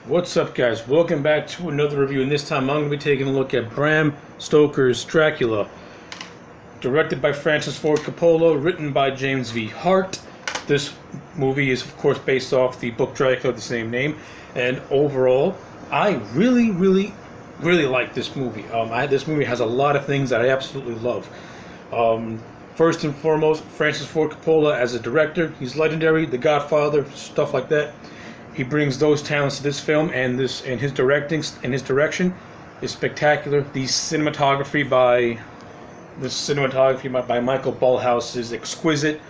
What's up, guys? Welcome back to another review, and this time I'm going to be taking a look at Bram Stoker's Dracula. Directed by Francis Ford Coppola, written by James V. Hart. This movie is, of course, based off the book Dracula of the same name, and overall, I really like this movie. This movie has a lot of things that I absolutely love. First and foremost, Francis Ford Coppola as a director. He's legendary, The Godfather, stuff like that. He brings those talents to this film, and his directing and his direction is spectacular. The cinematography by Michael Ballhaus is exquisite.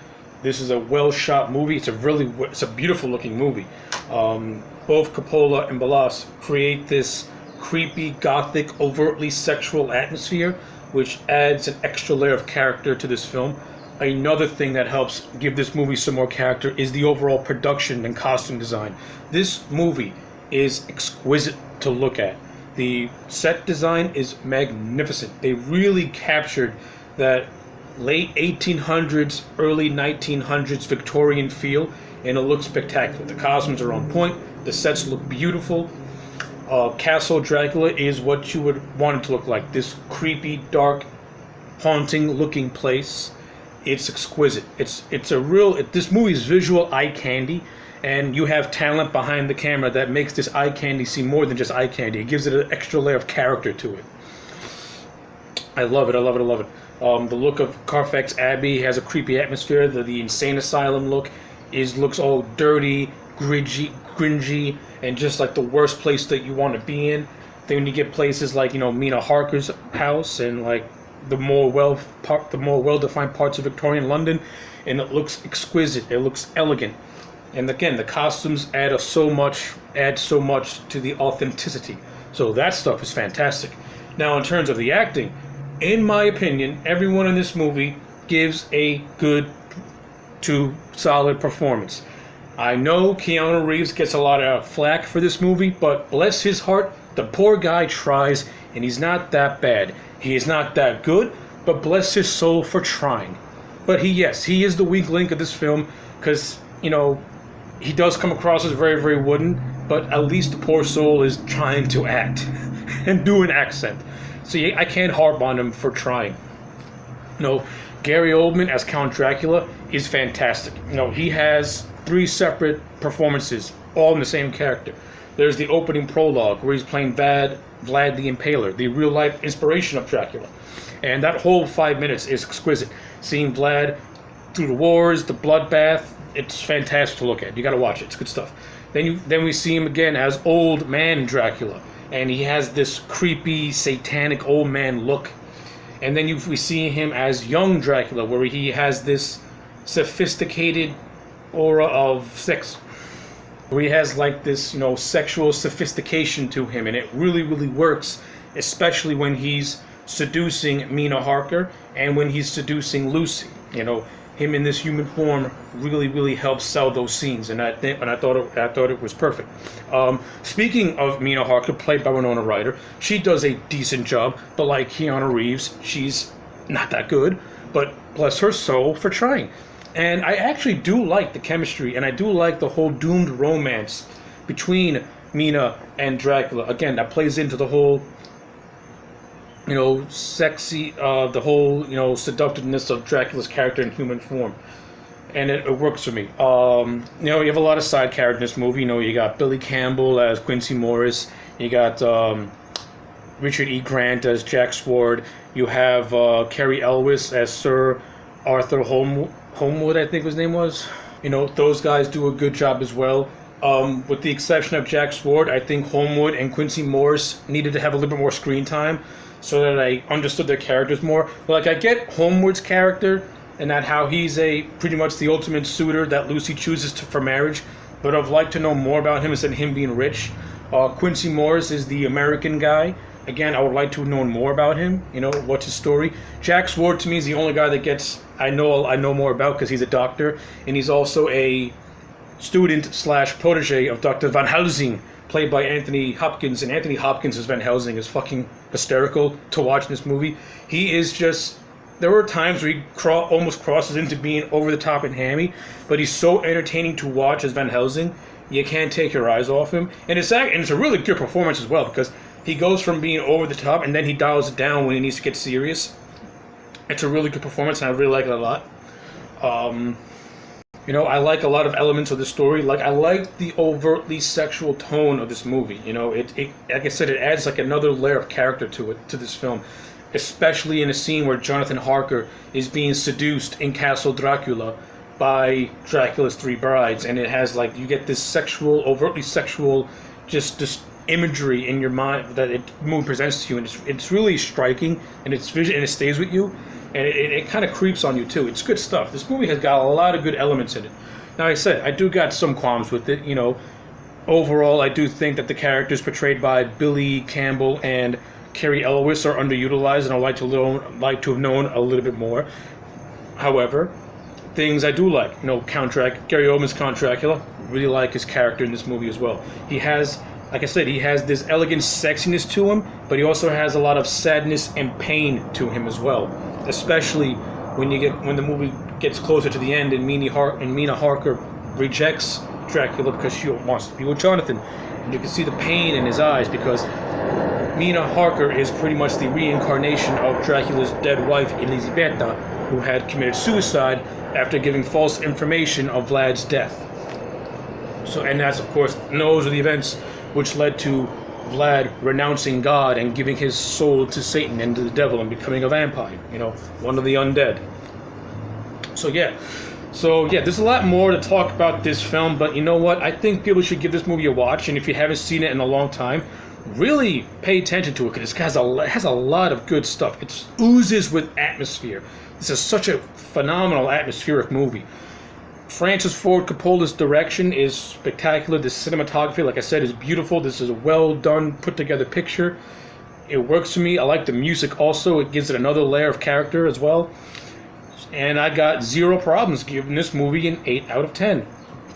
This is a well-shot movie. It's a beautiful looking movie. Both Coppola and Ballhaus create this creepy, gothic, overtly sexual atmosphere, which adds an extra layer of character to this film. Another thing that helps give this movie some more character is the overall production and costume design. This movie is exquisite to look at. The set design is magnificent. They really captured that late 1800s, early 1900s Victorian feel, and it looks spectacular. The costumes are on point. The sets look beautiful. Castle Dracula is what you would want it to look like. This creepy, dark, haunting looking place. It's exquisite. This movie's visual eye candy, and you have talent behind the camera that makes this eye candy seem more than just eye candy. It gives it an extra layer of character to it. I love it. The look of Carfax Abbey has a creepy atmosphere. The insane asylum looks all dirty, gringy, and just like the worst place that you want to be in. Then when you get places like, Mina Harker's house and like the more well-defined parts of Victorian London, and it looks exquisite. It looks elegant, and again, the costumes add so much to the authenticity. So that stuff is fantastic. Now, in terms of the acting, in my opinion, everyone in this movie gives a good to solid performance. I know Keanu Reeves gets a lot of flack for this movie, but bless his heart, the poor guy tries, and he's not that bad. He is not that good, but bless his soul for trying. But he is the weak link of this film, because, he does come across as very wooden, but at least the poor soul is trying to act and do an accent. So I can't harp on him for trying. Gary Oldman as Count Dracula is fantastic. He has 3 separate performances, all in the same character. There's the opening prologue where he's playing Vlad the Impaler, the real-life inspiration of Dracula. And that whole 5 minutes is exquisite. Seeing Vlad through the wars, the bloodbath, it's fantastic to look at. You gotta watch it. It's good stuff. Then we see him again as Old Man Dracula, and he has this creepy, satanic old man look. And then we see him as Young Dracula, where he has this sophisticated aura of sex, where he has like this, sexual sophistication to him, and it really works, especially when he's seducing Mina Harker and when he's seducing Lucy. Him in this human form really helps sell those scenes, and I thought it was perfect. Speaking of Mina Harker, played by Winona Ryder, she does a decent job, but like Keanu Reeves, she's not that good, but bless her soul for trying. And I actually do like the chemistry, and I do like the whole doomed romance between Mina and Dracula. Again, that plays into the whole, sexy, the whole, seductiveness of Dracula's character in human form. And it works for me. You have a lot of side characters in this movie. You got Billy Campbell as Quincy Morris. You got Richard E. Grant as Jack Sword. You have Cary Elwes as Sir Arthur Holmwood, I think his name was. Those guys do a good job as well. With the exception of Jack Sword, I think Holmwood and Quincy Morris needed to have a little bit more screen time so that I understood their characters more. Like, I get Holmwood's character and that how he's pretty much the ultimate suitor that Lucy chooses for marriage, but I'd like to know more about him instead of him being rich. Quincy Morris is the American guy. Again, I would like to know more about him. What's his story? Jack Sword to me is the only guy that I know more about, because he's a doctor, and he's also a student / protege of Dr. Van Helsing, played by Anthony Hopkins, and Anthony Hopkins as Van Helsing is fucking hysterical to watch in this movie. He is just There were times where he almost crosses into being over the top and hammy, but he's so entertaining to watch as Van Helsing. You can't take your eyes off him, and it's a really good performance as well, because he goes from being over the top and then he dials it down when he needs to get serious. It's a really good performance, and I really like it a lot. You know, I like a lot of elements of the story. Like, I like the overtly sexual tone of this movie. You know, it like I said, it adds like another layer of character to this film, especially in a scene where Jonathan Harker is being seduced in Castle Dracula by Dracula's three brides, and it has like, you get this sexual, overtly sexual, just imagery in your mind that it movie presents to you, and it's really striking, and it's vision, and it stays with you, and it kind of creeps on you too. It's good stuff. This movie has got a lot of good elements in it. Now, like I said, I do got some qualms with it. You know, overall, I do think that the characters portrayed by Billy Campbell and Carrie Elwes are underutilized, and I'd like to have known a little bit more. However, things I do like, you know, Gary Oldman's Count Dracula, really like his character in this movie as well. He has, like I said, he has this elegant sexiness to him, but he also has a lot of sadness and pain to him as well. Especially when the movie gets closer to the end, and Mina Harker rejects Dracula because she wants to be with Jonathan, and you can see the pain in his eyes, because Mina Harker is pretty much the reincarnation of Dracula's dead wife Elisabetta, who had committed suicide after giving false information of Vlad's death. So, and that's, of course, those are the events which led to Vlad renouncing God and giving his soul to Satan and to the devil and becoming a vampire, you know, one of the undead. So yeah, there's a lot more to talk about this film, but you know what? I think people should give this movie a watch, and if you haven't seen it in a long time, really pay attention to it, because it has a lot of good stuff. It oozes with atmosphere. This is such a phenomenal atmospheric movie. Francis Ford Coppola's direction is spectacular. The cinematography, like I said, is beautiful. This is a well done, put together picture. It works for me. I like the music also. It gives it another layer of character as well. And I got zero problems giving this movie an 8 out of 10.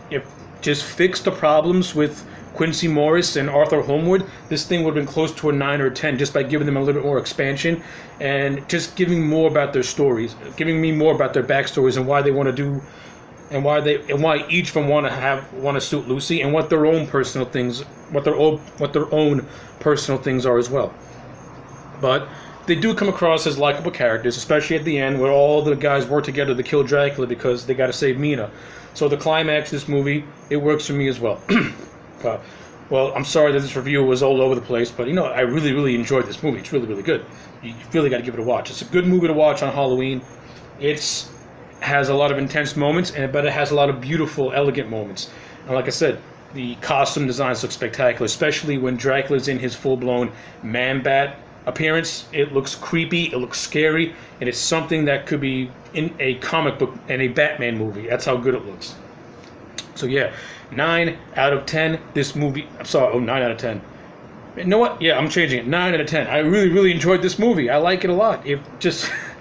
If just fix the problems with Quincy Morris and Arthur Holmwood, this thing would have been close to a 9 or a 10, just by giving them a little bit more expansion and just giving more about their stories, giving me more about their backstories and why they want to do, and why each of them want to suit Lucy, and what their own personal things, what their own personal things are as well. But they do come across as likable characters, especially at the end, where all the guys work together to kill Dracula because they got to save Mina. So the climax of this movie, it works for me as well. Well, I'm sorry that this review was all over the place, but you know, I really, really enjoyed this movie. It's really, really good. You really got to give it a watch. It's a good movie to watch on Halloween. It has a lot of intense moments, but it has a lot of beautiful, elegant moments. And like I said, the costume designs look spectacular, especially when Dracula's in his full-blown man-bat appearance. It looks creepy, it looks scary, and it's something that could be in a comic book and a Batman movie. That's how good it looks. So yeah, 9 out of 10. This movie, I'm sorry, 9 out of 10. You know what? Yeah, I'm changing it. 9 out of 10. I really, really enjoyed this movie. I like it a lot.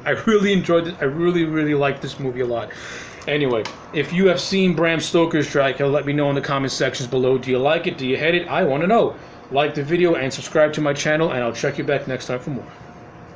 I really enjoyed it. I really, really like this movie a lot. Anyway, if you have seen Bram Stoker's Dracula, let me know in the comment sections below. Do you like it? Do you hate it? I want to know. Like the video and subscribe to my channel, and I'll check you back next time for more.